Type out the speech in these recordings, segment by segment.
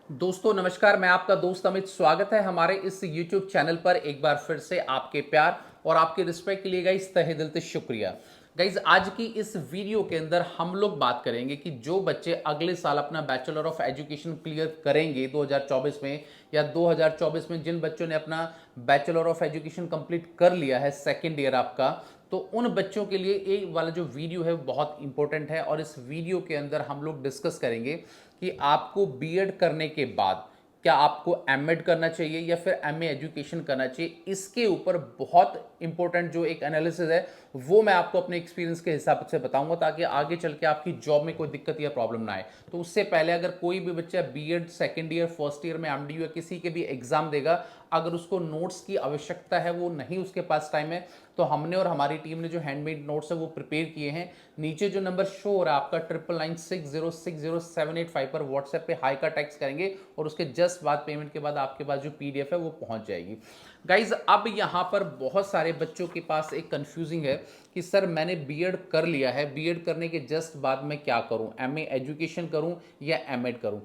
दोस्तों नमस्कार, मैं आपका दोस्त अमित। स्वागत है हमारे इस YouTube चैनल पर। एक बार फिर से आपके प्यार और आपके रिस्पेक्ट के लिए गाइस तहे दिल से शुक्रिया। गाइस आज की इस वीडियो के अंदर हम लोग बात करेंगे कि जो बच्चे अगले साल अपना बैचलर ऑफ एजुकेशन क्लियर करेंगे 2024 में, या 2024 में जिन बच्चों ने अपना बैचलर ऑफ एजुकेशन कंप्लीट कर लिया है सेकेंड ईयर आपका, तो उन बच्चों के लिए ये वाला जो वीडियो है बहुत इंपॉर्टेंट है। और इस वीडियो के अंदर हम लोग डिस्कस करेंगे कि आपको बीएड करने के बाद क्या आपको एमएड करना चाहिए या फिर एमए एजुकेशन करना चाहिए। इसके ऊपर बहुत इंपॉर्टेंट जो एक एनालिसिस है वो मैं आपको अपने एक्सपीरियंस के हिसाब से बताऊंगा, ताकि आगे चल के आपकी जॉब में कोई दिक्कत या प्रॉब्लम ना आए। तो उससे पहले अगर कोई भी बच्चा BEd second year first year में एमडीयू या किसी के भी एग्जाम देगा, अगर उसको नोट्स की आवश्यकता है, वो नहीं उसके पास टाइम है, तो हमने और हमारी टीम ने जो हैंडमेड नोट्स है वो प्रिपेयर किए हैं। नीचे जो नंबर शो हो रहा है आपका 9996060785 पर व्हाट्सएप पे हाई का टेक्स्ट करेंगे और उसके जस्ट बाद पेमेंट के बाद आपके पास जो पीडीएफ है वो पहुंच जाएगी। गाइज अब यहाँ पर बहुत सारे बच्चों के पास एक कंफ्यूजिंग है कि सर मैंने बीएड कर लिया है, बीएड करने के जस्ट बाद मैं क्या करूं, एमए एजुकेशन करूं या एमएड करूं।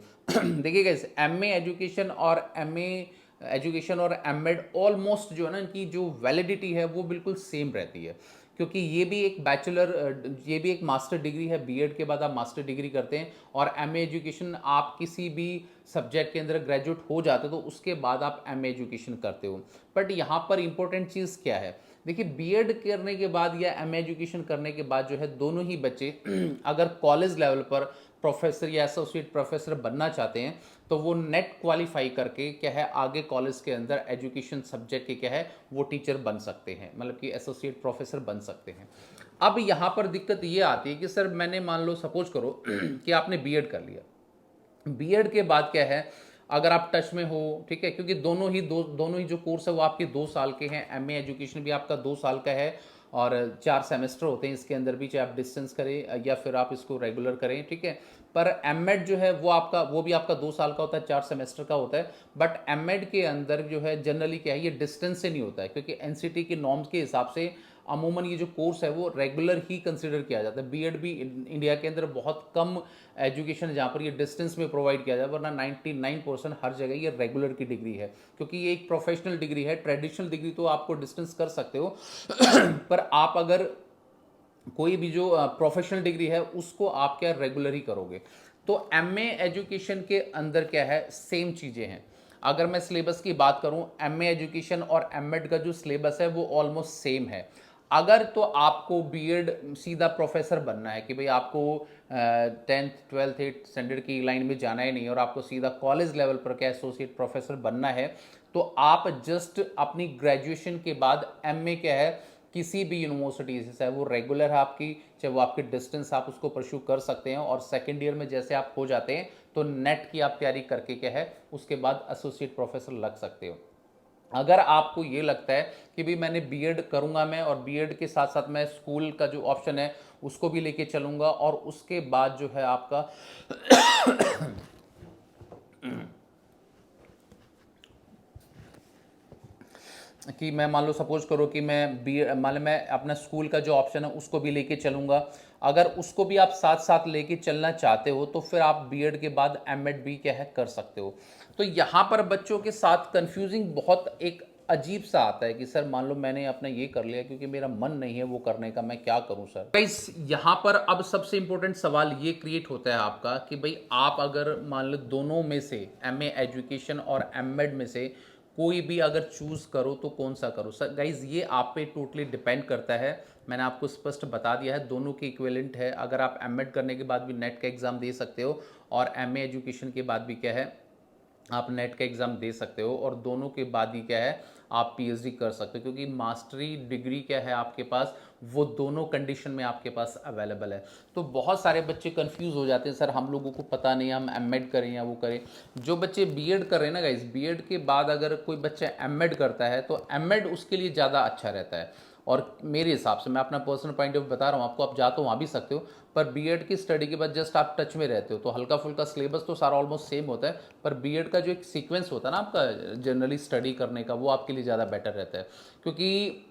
देखिए गाइज एमए एजुकेशन और एमए एजुकेशन और एमएड ऑलमोस्ट जो है ना, इनकी जो वैलिडिटी है वो बिल्कुल सेम रहती है, क्योंकि ये भी एक बैचलर, ये भी एक मास्टर डिग्री है। बीएड के बाद आप मास्टर डिग्री करते हैं और एमए एजुकेशन आप किसी भी सब्जेक्ट के अंदर ग्रेजुएट हो जाते हो तो उसके बाद आप एमए एजुकेशन करते हो। बट यहाँ पर इंपॉर्टेंट चीज़ क्या है, देखिए बीएड करने के बाद या एमए एजुकेशन करने के बाद जो है दोनों ही बच्चे अगर कॉलेज लेवल पर प्रोफेसर या एसोसिएट प्रोफेसर बनना चाहते हैं तो वो नेट क्वालिफाई करके क्या है आगे कॉलेज के अंदर एजुकेशन सब्जेक्ट के क्या है वो टीचर बन सकते हैं, मतलब कि एसोसिएट प्रोफेसर बन सकते हैं। अब यहाँ पर दिक्कत ये आती है कि सर मैंने मान लो सपोज करो कि आपने बीएड कर लिया, बीएड के बाद क्या है, अगर आप टच में हो, ठीक है, क्योंकि दोनों ही जो कोर्स है वो आपके 2 साल के हैं। एमए एजुकेशन भी आपका 2 साल का है और 4 सेमेस्टर होते हैं इसके अंदर भी, चाहे आप डिस्टेंस करें या फिर आप इसको रेगुलर करें, ठीक है। पर एमएड जो है वो भी आपका 2 साल का होता है, 4 सेमेस्टर का होता है। बट एमएड के अंदर जो है जनरली क्या है, ये डिस्टेंस से नहीं होता है, क्योंकि एनसीटी के नॉर्म्स के हिसाब से अमूमन ये जो कोर्स है वो रेगुलर ही कंसिडर किया जाता है। बीएड भी इंडिया के अंदर बहुत कम एजुकेशन है जहाँ पर ये डिस्टेंस में प्रोवाइड किया जाए, वरना 99% हर जगह ये रेगुलर की डिग्री है, क्योंकि ये एक प्रोफेशनल डिग्री है। ट्रेडिशनल डिग्री तो आपको डिस्टेंस कर सकते हो पर आप अगर कोई भी जो प्रोफेशनल डिग्री है उसको आप क्या रेगुलर ही करोगे। तो एमए एजुकेशन के अंदर क्या है, सेम चीज़ें हैं। अगर मैं सिलेबस की बात करूं, एमए एजुकेशन और एमएड का जो सिलेबस है वो ऑलमोस्ट सेम है। अगर तो आपको बीएड सीधा प्रोफेसर बनना है कि भाई आपको 10th 12th 8th स्टैंडर्ड की लाइन में जाना ही नहीं और आपको सीधा कॉलेज लेवल पर क्या एसोसिएट प्रोफेसर बनना है, तो आप जस्ट अपनी ग्रेजुएशन के बाद एमए क्या है किसी भी यूनिवर्सिटी से, चाहे वो रेगुलर है आपकी, चाहे वो आपकी डिस्टेंस, आप उसको परस्यू कर सकते हैं। और सेकेंड ईयर में जैसे आप हो जाते हैं तो नेट की आप तैयारी करके क्या है उसके बाद एसोसिएट प्रोफेसर लग सकते हो। अगर आपको ये लगता है कि भाई मैंने बीएड करूंगा मैं, और बीएड के साथ साथ मैं स्कूल का जो ऑप्शन है उसको भी लेके चलूंगा, और उसके बाद जो है आपका कि मैं मान लो सपोज करो कि मैं बी मान लो मैं अपना स्कूल का जो ऑप्शन है उसको भी लेके चलूंगा, अगर उसको भी आप साथ साथ लेके चलना चाहते हो तो फिर आप बीएड के बाद एमएड भी क्या है कर सकते हो। तो यहाँ पर बच्चों के साथ कंफ्यूजिंग बहुत एक अजीब सा आता है कि सर मान लो मैंने अपना ये कर लिया क्योंकि मेरा मन नहीं है वो करने का, मैं क्या करूं सर। गाइस यहाँ पर अब सबसे इंपॉर्टेंट सवाल ये क्रिएट होता है आपका कि भाई आप अगर मान लो दोनों में से, एमए एजुकेशन और एमएड में से कोई भी अगर चूज करो तो कौन सा करो। सर गाइज ये आप पे टोटली डिपेंड करता है। मैंने आपको स्पष्ट बता दिया है दोनों के इक्विवेलेंट है। अगर आप एमएड करने के बाद भी नेट का एग्जाम दे सकते हो और एमए एजुकेशन के बाद भी क्या है आप नेट का एग्जाम दे सकते हो, और दोनों के बाद ही क्या है आप पीएचडी कर सकते हो, क्योंकि मास्टरी डिग्री क्या है आपके पास वो दोनों कंडीशन में आपके पास अवेलेबल है। तो बहुत सारे बच्चे कंफ्यूज हो जाते हैं, सर हम लोगों को पता नहीं हम एमएड करें या वो करें। जो बच्चे बीएड कर रहे हैं ना गाइस, बीएड के बाद अगर कोई बच्चा एमएड करता है तो एमएड उसके लिए ज़्यादा अच्छा रहता है। और मेरे हिसाब से, मैं अपना पर्सनल पॉइंट ऑफ बता रहा हूँ आपको, आप जा तो वहाँ भी सकते हो, पर बीएड की स्टडी के बाद जस्ट आप टच में रहते हो तो हल्का फुल्का सिलेबस तो सारा ऑलमोस्ट सेम होता है, पर बीएड का जो एक सीक्वेंस होता है ना आपका जनरली स्टडी करने का, वो आपके लिए ज़्यादा बेटर रहता है। क्योंकि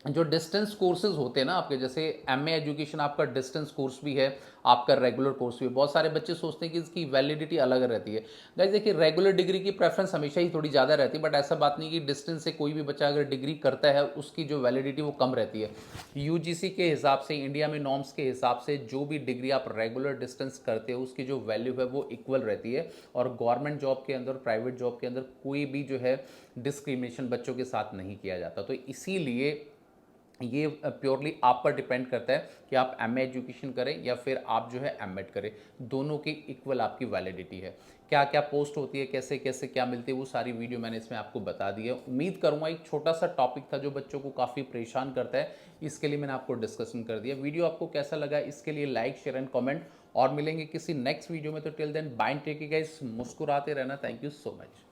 जो डिस्टेंस कोर्सेज होते हैं ना आपके, जैसे एमए एजुकेशन आपका डिस्टेंस कोर्स भी है, आपका रेगुलर कोर्स भी है। बहुत सारे बच्चे सोचते हैं कि इसकी वैलिडिटी अलग रहती है। गाइस देखिए, रेगुलर डिग्री की प्रेफरेंस हमेशा ही थोड़ी ज़्यादा रहती है, बट ऐसा बात नहीं कि डिस्टेंस से कोई भी बच्चा अगर डिग्री करता है उसकी जो वैलिडिटी वो कम रहती है। यूजीसी के हिसाब से, इंडिया में नॉर्म्स के हिसाब से, जो भी डिग्री आप रेगुलर डिस्टेंस करते हो उसकी जो वैल्यू है वो इक्वल रहती है। और गवर्नमेंट जॉब के अंदर, प्राइवेट जॉब के अंदर कोई भी जो है डिस्क्रिमिनेशन बच्चों के साथ नहीं किया जाता। तो इसीलिए ये प्योरली आप पर डिपेंड करता है कि आप एमए एजुकेशन करें या फिर आप जो है एमएड करें, दोनों की इक्वल आपकी वैलिडिटी है। क्या क्या पोस्ट होती है, कैसे कैसे क्या मिलती है, वो सारी वीडियो मैंने इसमें आपको बता दी है। उम्मीद करूंगा, एक छोटा सा टॉपिक था जो बच्चों को काफ़ी परेशान करता है, इसके लिए मैंने आपको डिस्कशन कर दिया। वीडियो आपको कैसा लगा इसके लिए लाइक, शेयर एंड कॉमेंट, और मिलेंगे किसी नेक्स्ट वीडियो में। तो till then bye, take care guys, मुस्कुराते रहना। Thank you so much.